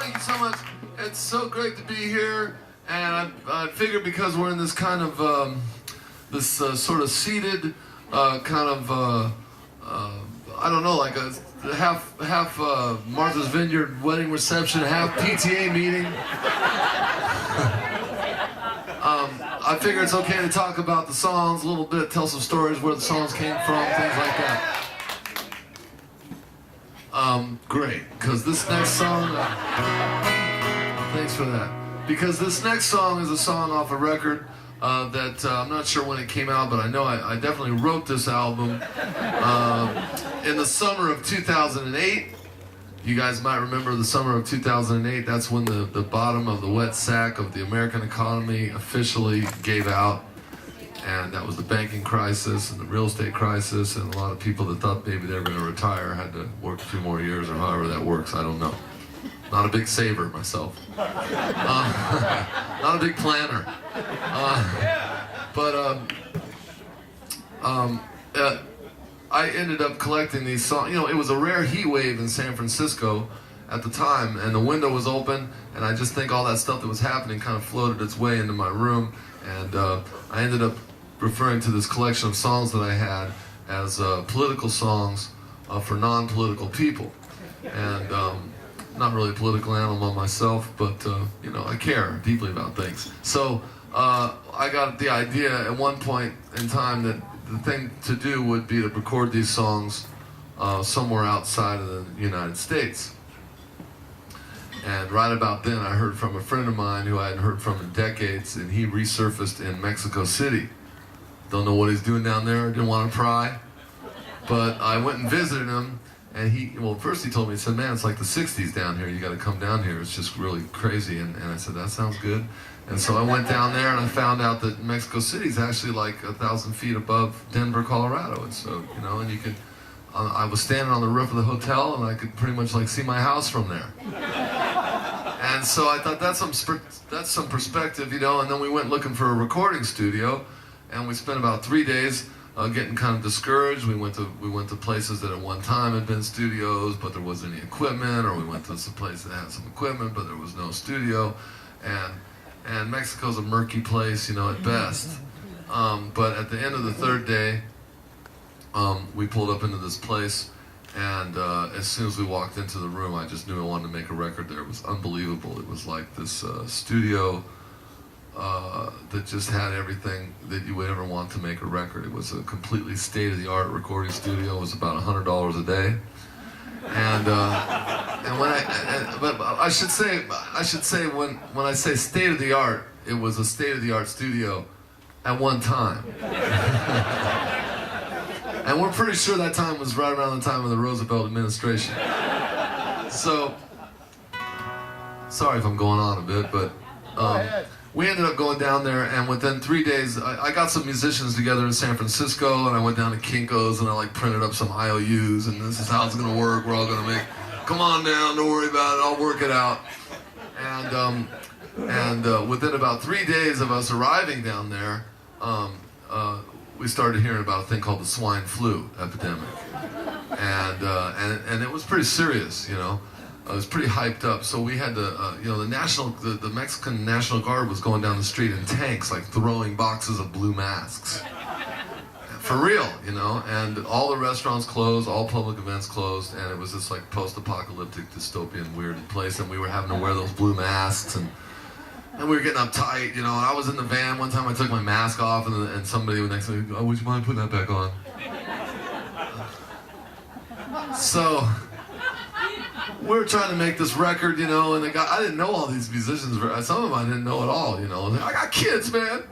thank you so much. It's so great to be here, and I figured because we're in this kind of this sort of seated kind of I don't know, like a half Martha's Vineyard wedding reception, half PTA meeting. I figure it's okay to talk about the songs a little bit, tell some stories where the songs came from, things like that. Great, because this next song, thanks for that. Because this next song is a song off a record that I'm not sure when it came out, but I know I definitely wrote this album in the summer of 2008. You guys might remember the summer of 2008. That's when the bottom of the wet sack of the American economy officially gave out. And that was the banking crisis and the real estate crisis, and a lot of people that thought maybe they were going to retire had to work a few more years, or however that works, I don't know. Not a big saver myself. Not a big planner. I ended up collecting these songs. You know, it was a rare heat wave in San Francisco at the time, and the window was open, and I just think all that stuff that was happening kind of floated its way into my room, and I ended up referring to this collection of songs that I had as political songs for non-political people. And not really a political animal myself, but you know, I care deeply about things. So I got the idea at one point in time that the thing to do would be to record these songs somewhere outside of the United States. And right about then I heard from a friend of mine who I hadn't heard from in decades, and he resurfaced in Mexico City. Don't know what he's doing down there, didn't want to pry. But I went and visited him, and first he told me, he said, man, it's like the 60s down here, you gotta come down here, it's just really crazy. And I said, that sounds good. And so I went down there and I found out that Mexico City is actually like 1,000 feet above Denver, Colorado. And so, you know, and you could, I was standing on the roof of the hotel and I could pretty much like see my house from there. And so I thought that's some perspective, you know. And then we went looking for a recording studio, and we spent about 3 days getting kind of discouraged. We went to places that at one time had been studios, but there wasn't any equipment, or we went to some place that had some equipment, but there was no studio. And Mexico's a murky place, you know, at best. But at the end of the third day, we pulled up into this place, and as soon as we walked into the room, I just knew I wanted to make a record there. It was unbelievable. It was like this studio that just had everything that you would ever want to make a record. It was a completely state-of-the-art recording studio. It was about $100 a day. And but I should say when I say state-of-the-art, it was a state-of-the-art studio at one time. And we're pretty sure that time was right around the time of the Roosevelt administration. So, sorry if I'm going on a bit, but we ended up going down there, and within 3 days, I got some musicians together in San Francisco, and I went down to Kinko's, and I like printed up some IOUs, and this is how it's gonna work. We're all gonna make, come on down, don't worry about it, I'll work it out. And within about 3 days of us arriving down there, we started hearing about a thing called the swine flu epidemic, and it was pretty serious, you know. It was pretty hyped up, so we had to, you know, the Mexican National Guard was going down the street in tanks, like throwing boxes of blue masks. For real, you know, and all the restaurants closed, all public events closed, and it was this like post-apocalyptic, dystopian, weird place, and we were having to wear those blue masks, and we were getting uptight, you know, and I was in the van. One time I took my mask off, and somebody next to me, oh, would you mind putting that back on? So we were trying to make this record, you know, and the guy, I didn't know all these musicians. Some of them I didn't know at all, you know. I got kids, man.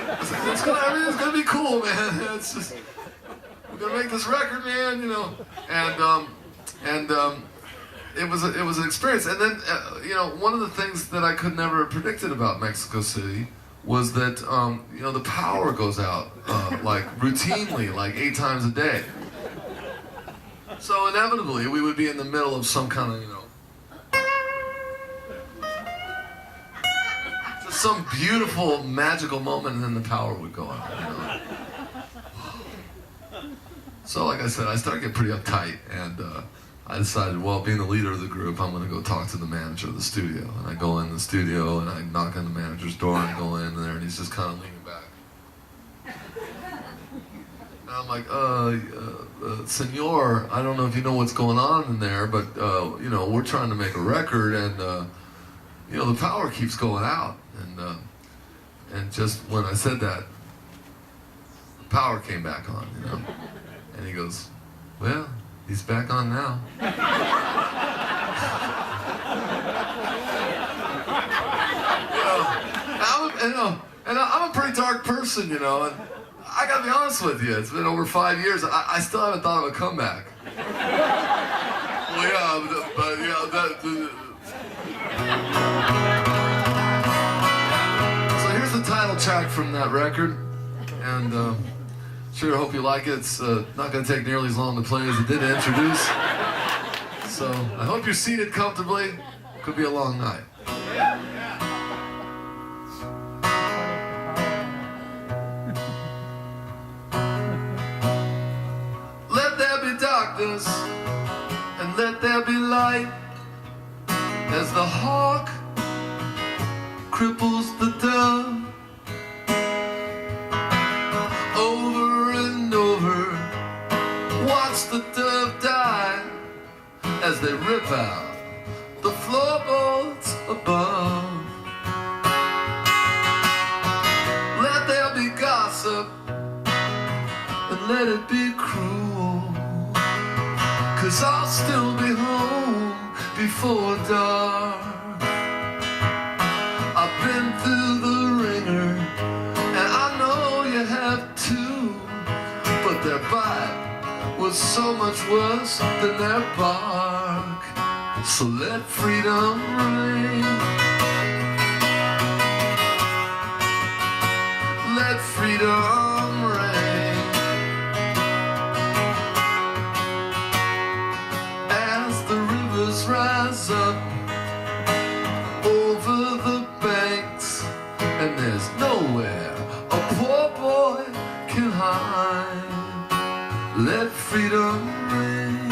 Everything's gonna be cool, man. It's just, we're gonna make this record, man, you know. And it was an experience. And then, you know, one of the things that I could never have predicted about Mexico City was that, you know, the power goes out like routinely, like 8 times a day. So inevitably, we would be in the middle of some kind of, you know, just some beautiful, magical moment, and then the power would go out, you know. So like I said, I started getting pretty uptight, and I decided, well, being the leader of the group, I'm going to go talk to the manager of the studio. And I go in the studio and I knock on the manager's door and go in there and he's just kind of leaning back. And I'm like, senor, I don't know if you know what's going on in there, but, you know, we're trying to make a record and, you know, the power keeps going out. And just when I said that, the power came back on, you know. And he goes, well, he's back on now. And I'm a pretty dark person, you know, and I gotta be honest with you, it's been over 5 years, I still haven't thought of a comeback. Well, yeah, but yeah, so here's the title track from that record, and sure hope you like it. It's not gonna take nearly as long to play as it did to introduce. So I hope you're seated comfortably. Could be a long night. Let there be darkness and let there be light as the hawk cripples the dove. Over and over, watch the dove die as they rip out the floorboards above. Let there be gossip and let it be cruel, 'cause I'll still be home before dark. I've been through the ringer and I know you have too, but their bite was so much worse than their bark. So let freedom ring. Let freedom ring. As the rivers rise up over the banks, and there's nowhere a poor boy can hide. Let freedom ring.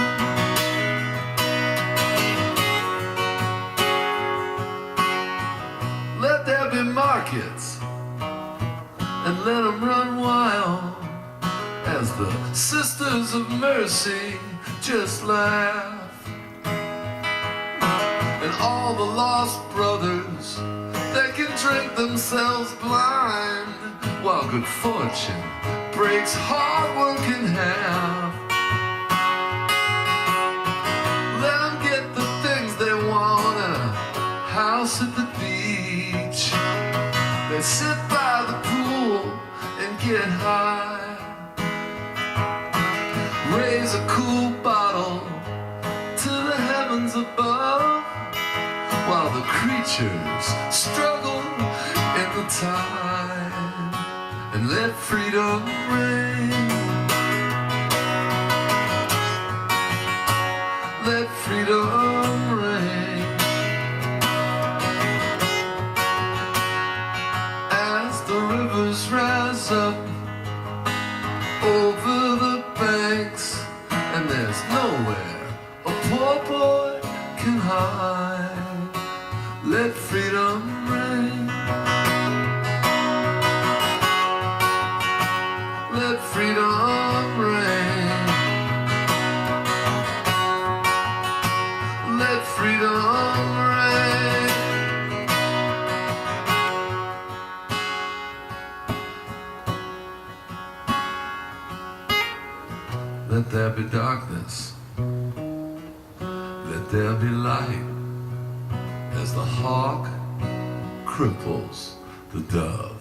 Let there be markets and let them run wild as the Sisters of Mercy just laugh, and all the lost brothers, they can drink themselves blind while good fortune breaks hard work in half. Let them get the things they want and a house at the beach. They sit by the pool and get high, raise a cool bottle to the heavens above, while the creatures struggle in the tide. And let freedom ring. Let freedom ring. As the rivers rise up over the banks, and there's nowhere a poor boy can hide. Let freedom ring. Let freedom ring. Let freedom ring. Let there be darkness, let there be light as the hawk cripples the dove.